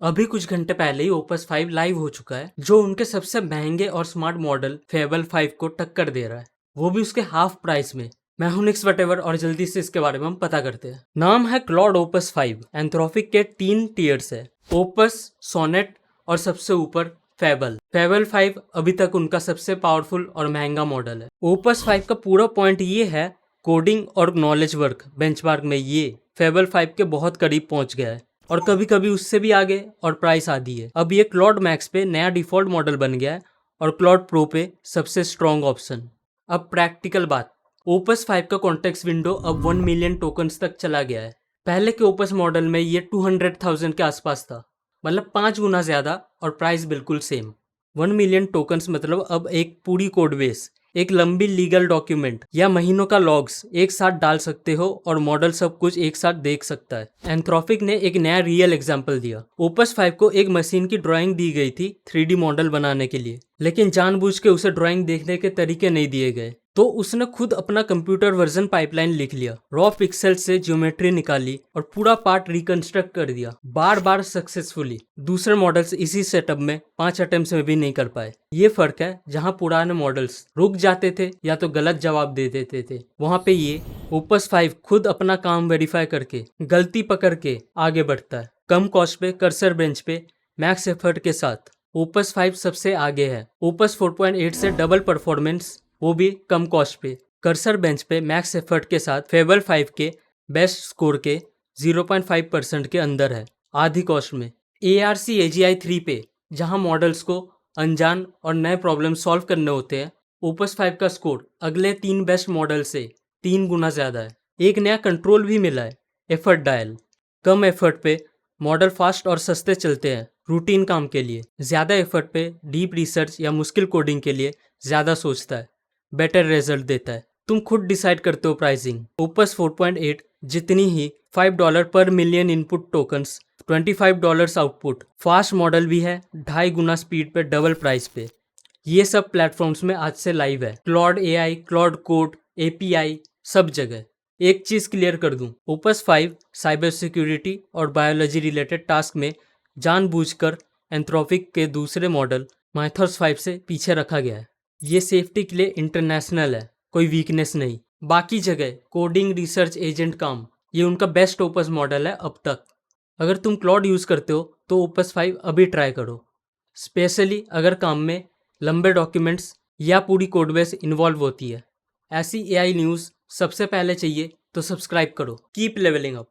अभी कुछ घंटे पहले ही ओपस 5 लाइव हो चुका है, जो उनके सबसे महंगे और स्मार्ट मॉडल फेबल 5 को टक्कर दे रहा है, वो भी उसके हाफ प्राइस में। मैं हूं निक्स वटेवर और जल्दी से इसके बारे में हम पता करते हैं। नाम है क्लॉड ओपस 5। एंथ्रोपिक के 3 टीयर्स है, ओपस, सोनेट और सबसे ऊपर फेबल। फेबल 5 अभी तक उनका सबसे पावरफुल और महंगा मॉडल है। ओपस 5 का पूरा पॉइंट ये है, कोडिंग और नॉलेज वर्क बेंचमार्क में ये फेबल 5 के बहुत करीब पहुंच गया है और कभी कभी उससे भी आगे, और प्राइस आधी है। अब ये क्लॉड मैक्स पे नया डिफॉल्ट मॉडल बन गया है और क्लॉड प्रो पे सबसे स्ट्रॉन्ग ऑप्शन। अब प्रैक्टिकल बात, ओपस 5 का कॉन्टेक्स्ट विंडो अब 1 मिलियन टोकन्स तक चला गया है। पहले के ओपस मॉडल में ये 200,000 के आसपास था, मतलब 5 गुना ज्यादा, और प्राइस बिल्कुल सेम। 1 मिलियन टोकन्स मतलब अब एक पूरी कोड बेस, एक लंबी लीगल डॉक्यूमेंट या महीनों का लॉग्स एक साथ डाल सकते हो और मॉडल सब कुछ एक साथ देख सकता है। एंथ्रोपिक ने एक नया रियल एग्जांपल दिया। ओपस 5 को एक मशीन की ड्राइंग दी गई थी 3D मॉडल बनाने के लिए, लेकिन जानबूझ के उसे ड्राइंग देखने के तरीके नहीं दिए गए, तो उसने खुद अपना कंप्यूटर वर्जन पाइपलाइन लिख लिया, रॉ पिक्सल से ज्योमेट्री निकाली और पूरा पार्ट रिकंस्ट्रक्ट कर दिया, बार बार सक्सेसफुली। दूसरे मॉडल्स इसी सेटअप में 5 अटेम्प्ट्स में भी नहीं कर पाए। ये फर्क है, जहां पुराने मॉडल्स रुक जाते थे या तो गलत जवाब दे देते थे, वहां पे ये ओपस 5 खुद अपना काम वेरीफाई करके गलती पकड़ के आगे बढ़ता है। कम कॉस्ट पे, कर्सर बेंच पे, मैक्स एफर्ट के साथ ओपस 5 सबसे आगे है। ओपस 4.8 से डबल परफॉर्मेंस, वो भी कम कॉस्ट पे। कर्सर बेंच पे मैक्स एफर्ट के साथ फेबल 5 के बेस्ट स्कोर के 0.5% के अंदर है, आधी कॉस्ट में। ARC AGI 3 पे, जहां मॉडल्स को अनजान और नए प्रॉब्लम सॉल्व करने होते हैं, ओपस 5 का स्कोर अगले 3 बेस्ट मॉडल से 3 गुना ज्यादा है। एक नया कंट्रोल भी मिला है, एफर्ट डायल। कम एफर्ट पे मॉडल फास्ट और सस्ते चलते हैं रूटीन काम के लिए। ज्यादा एफर्ट पे डीप रिसर्च या मुश्किल कोडिंग के लिए ज्यादा सोचता है, बेटर रिजल्ट देता है। तुम खुद डिसाइड करते हो प्राइसिंग। ओपस 4.8 जितनी ही $5 पर million input tokens, $25 output. Fast model भी है, 2.5 गुना स्पीड पे, डबल प्राइस पे। ये सब प्लेटफॉर्म्स में आज से लाइव है, Claude AI, Claude code, API, सब जगह। एक चीज क्लियर कर दूं, ओपस 5 साइबर सिक्योरिटी और बायोलॉजी रिलेटेड टास्क में जानबूझकर एंथ्रोपिक के दूसरे मॉडल माइथॉस 5 से पीछे रखा गया है। ये सेफ्टी के लिए इंटरनेशनल है, कोई वीकनेस नहीं। बाकी जगह कोडिंग, रिसर्च, एजेंट काम, ये उनका बेस्ट ओपस मॉडल है अब तक। अगर तुम क्लॉड यूज करते हो तो ओपस 5 अभी ट्राई करो, स्पेशली अगर काम में लंबे डॉक्यूमेंट्स या पूरी कोडबेस इन्वॉल्व होती है। ऐसी AI न्यूज़ सबसे पहले चाहिए तो सब्सक्राइब करो। Keep leveling up.